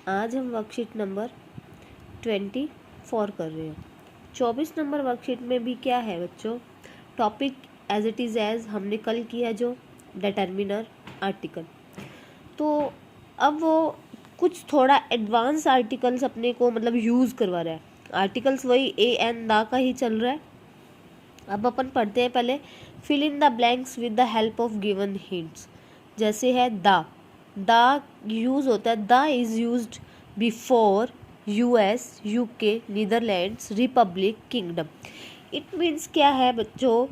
आज हम worksheet number 24 कर रहे हैं। 24 नंबर वर्कशीट में भी क्या है बच्चों, topic as it is as हमने कल किया जो डिटर्मिनर आर्टिकल। तो अब वो कुछ थोड़ा एडवांस आर्टिकल्स अपने को मतलब यूज़ करवा रहा है। आर्टिकल्स वही ए एन दा का ही चल रहा है। अब अपन पढ़ते हैं पहले, fill in the blanks with the help of given hints. जैसे है द यूज़ होता है, the is used before US, UK, Netherlands, Republic, Kingdom. It means क्या है बच्चों,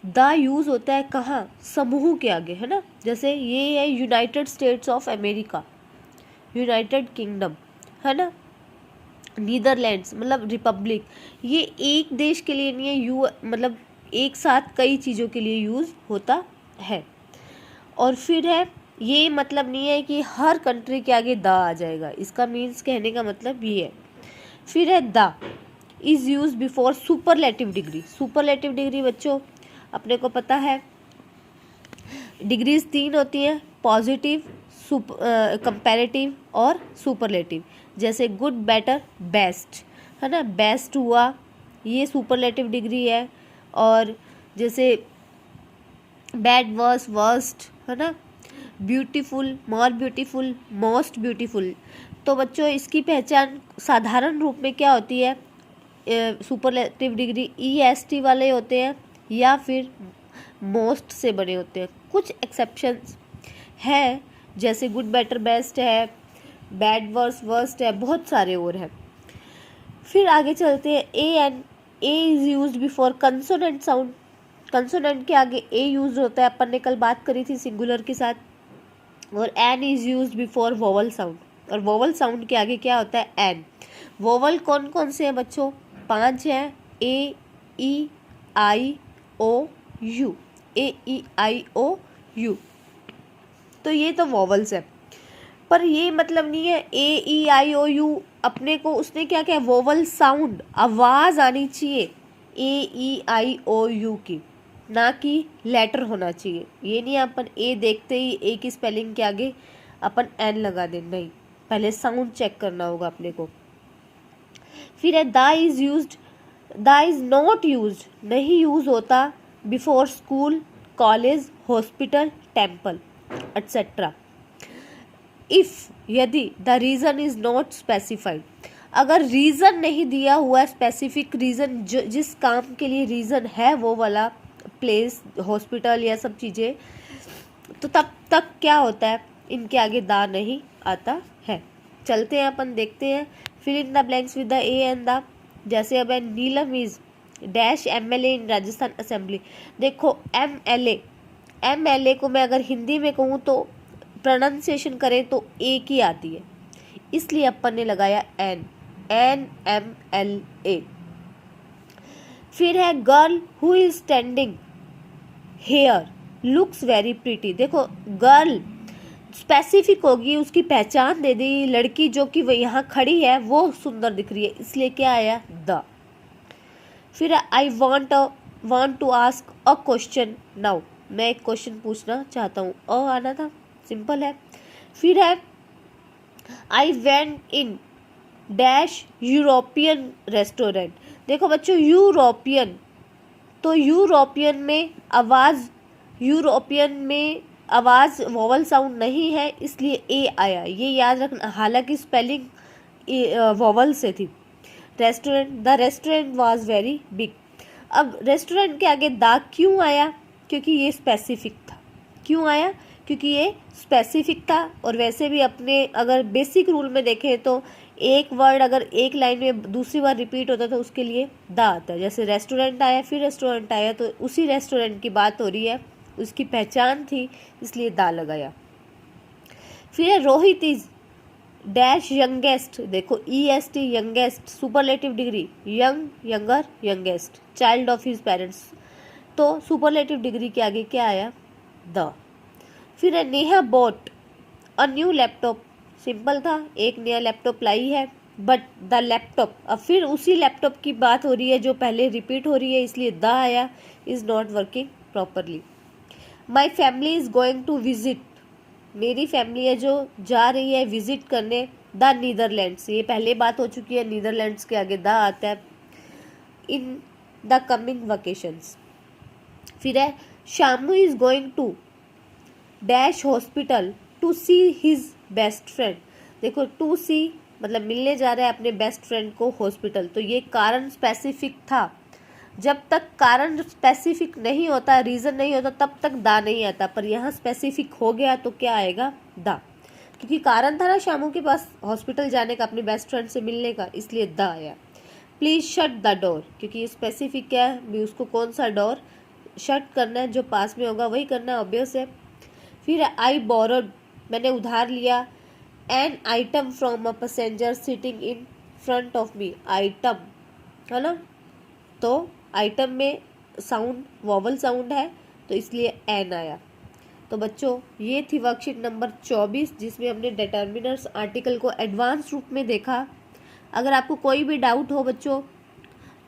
द यूज़ होता है कहाँ, समूह के आगे, है ना। जैसे ये है United states of America, United kingdom, है ना। नीदरलैंड्स मतलब रिपब्लिक, ये एक देश के लिए नहीं है, यू मतलब एक साथ कई चीज़ों के लिए यूज़ होता है। और फिर है, ये मतलब नहीं है कि हर कंट्री के आगे द आ जाएगा, इसका मीन्स कहने का मतलब ये है। फिर है the is use before superlative degree. Superlative degree बच्चों अपने को पता है, डिग्रीज 3 होती हैं, पॉजिटिव, कंपैरेटिव और सुपरलेटिव। जैसे गुड, बेटर, बेस्ट, है ना। बेस्ट हुआ, ये सुपरलेटिव डिग्री है। और जैसे बैड, वर्स, वर्स्ट, है ना। Beautiful, more beautiful, most beautiful. तो बच्चों इसकी पहचान साधारण रूप में क्या होती है, सुपरलेटिव डिग्री EST वाले होते हैं या फिर मोस्ट से बने होते हैं। कुछ एक्सेप्शंस है, जैसे गुड, बेटर, बेस्ट है, बैड, वर्स, वर्स्ट है, बहुत सारे और हैं। फिर आगे चलते हैं, A is used before consonant sound. Consonant के आगे ए यूज होता है, अपन ने कल बात करी थी सिंगुलर के साथ। और an is use before vowel sound, और वोवल साउंड के आगे क्या होता है, एन। वोवल कौन कौन से हैं बच्चों, 5 हैं, ए ई आई ओ you, A E I O you. तो ये तो वोवल्स है, पर ये मतलब नहीं है ए ई आई ओ यू अपने को, उसने क्या क्या, वोवल साउंड, आवाज़ आनी चाहिए ए ई आई ओ यू की, ना कि लेटर होना चाहिए। ये नहीं अपन ए देखते ही ए की स्पेलिंग के आगे अपन एन लगा दें, नहीं, पहले साउंड चेक करना होगा अपने को। फिर है the is used, the is not used, नहीं यूज़ होता before school, college, hospital, temple etcetera. If, यदि, the reason is not specified, अगर रीज़न नहीं दिया हुआ है, स्पेसिफिक रीज़न, जिस काम के लिए रीज़न है वो वाला प्लेस, हॉस्पिटल या सब चीज़ें, तो तब तक क्या होता है, इनके आगे दा नहीं आता है। चलते हैं अपन देखते हैं, fill in the blanks with the a and the. जैसे अब Neelam is dash MLA in Rajasthan assembly. देखो MLA को मैं अगर हिंदी में कहूँ तो प्रोनाउंसिएशन करें तो ए की आती है, इसलिए अपन ने लगाया NMLA। फिर है girl who is standing here looks very pretty. देखो गर्ल स्पेसिफिक होगी, उसकी पहचान दे दी, लड़की जो कि वह यहाँ खड़ी है वो सुंदर दिख रही है, इसलिए क्या आया, द। फिर I want to ask a question now, मैं एक क्वेश्चन पूछना चाहता हूँ, आना था, सिंपल है। फिर है I went in dash European restaurant. देखो बच्चों यूरोपियन, तो यूरोपियन में आवाज़ वोवल साउंड नहीं है, इसलिए ए आया, ये याद रखना, हालांकि स्पेलिंग वोवल से थी। Restaurant, the restaurant was very big. अब रेस्टोरेंट के आगे द क्यों आया, क्योंकि ये स्पेसिफिक था। क्यों आया, क्योंकि ये स्पेसिफिक था। और वैसे भी अपने अगर बेसिक रूल में देखें तो एक वर्ड अगर एक लाइन में दूसरी बार रिपीट होता तो उसके लिए द आता है। जैसे रेस्टोरेंट आया, फिर रेस्टोरेंट आया, तो उसी रेस्टोरेंट की बात हो रही है, उसकी पहचान थी, इसलिए द लगाया। फिर रोहित इज डैश यंगेस्ट। देखो EST youngest, superlative degree, young, younger, youngest, child of his parents, तो सुपरलेटिव डिग्री के आगे क्या आया, द। फिर है Neha bought a new laptop. Simple था, एक नया लैपटॉप लाई है, बट द लैपटॉप, अब फिर उसी लैपटॉप की बात हो रही है जो पहले रिपीट हो रही है, इसलिए द आया, is not working properly. My family is going to visit, मेरी फैमिली है जो जा रही है विजिट करने द नीदरलैंड्स, ये पहले बात हो चुकी है, नीदरलैंड्स के आगे द आता है। In the coming vacations. फिर है Shamu is going to dash hospital to see his best friend. देखो टू सी मतलब मिलने जा रहा है अपने बेस्ट फ्रेंड को हॉस्पिटल, तो ये कारण स्पेसिफिक था। जब तक कारण स्पेसिफिक नहीं होता, रीज़न नहीं होता, तब तक दा नहीं आता, पर यहाँ स्पेसिफिक हो गया तो क्या आएगा, दा, क्योंकि कारण था ना शामू के पास हॉस्पिटल जाने का अपने बेस्ट फ्रेंड से मिलने का, इसलिए दा आया। प्लीज़ शट द डोर, क्योंकि ये स्पेसिफिक क्या है भी, उसको कौन सा डोर शट करना है, जो पास में होगा वही करना, ऑब्वियस है। फिर आई बोरोड, मैंने उधार लिया, an item from a passenger sitting in front of me. Item है ना, तो आइटम में साउंड वॉवल साउंड है, तो इसलिए एन आया। तो बच्चों ये थी वर्कशीट नंबर 24, जिसमें हमने डिटर्मिनर्स आर्टिकल को एडवांस रूप में देखा। अगर आपको कोई भी डाउट हो बच्चों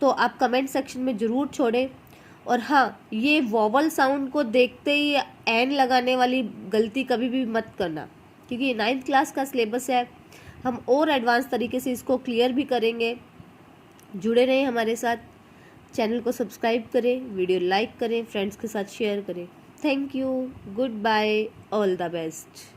तो आप कमेंट सेक्शन में ज़रूर छोड़ें। और हाँ, ये वॉवल साउंड को देखते ही एन लगाने वाली गलती कभी भी मत करना, क्योंकि ये 9th क्लास का सिलेबस है, हम और एडवांस तरीके से इसको क्लियर भी करेंगे। जुड़े रहें हमारे साथ, चैनल को सब्सक्राइब करें, वीडियो लाइक करें, फ्रेंड्स के साथ शेयर करें। Thank you, good bye, all the best.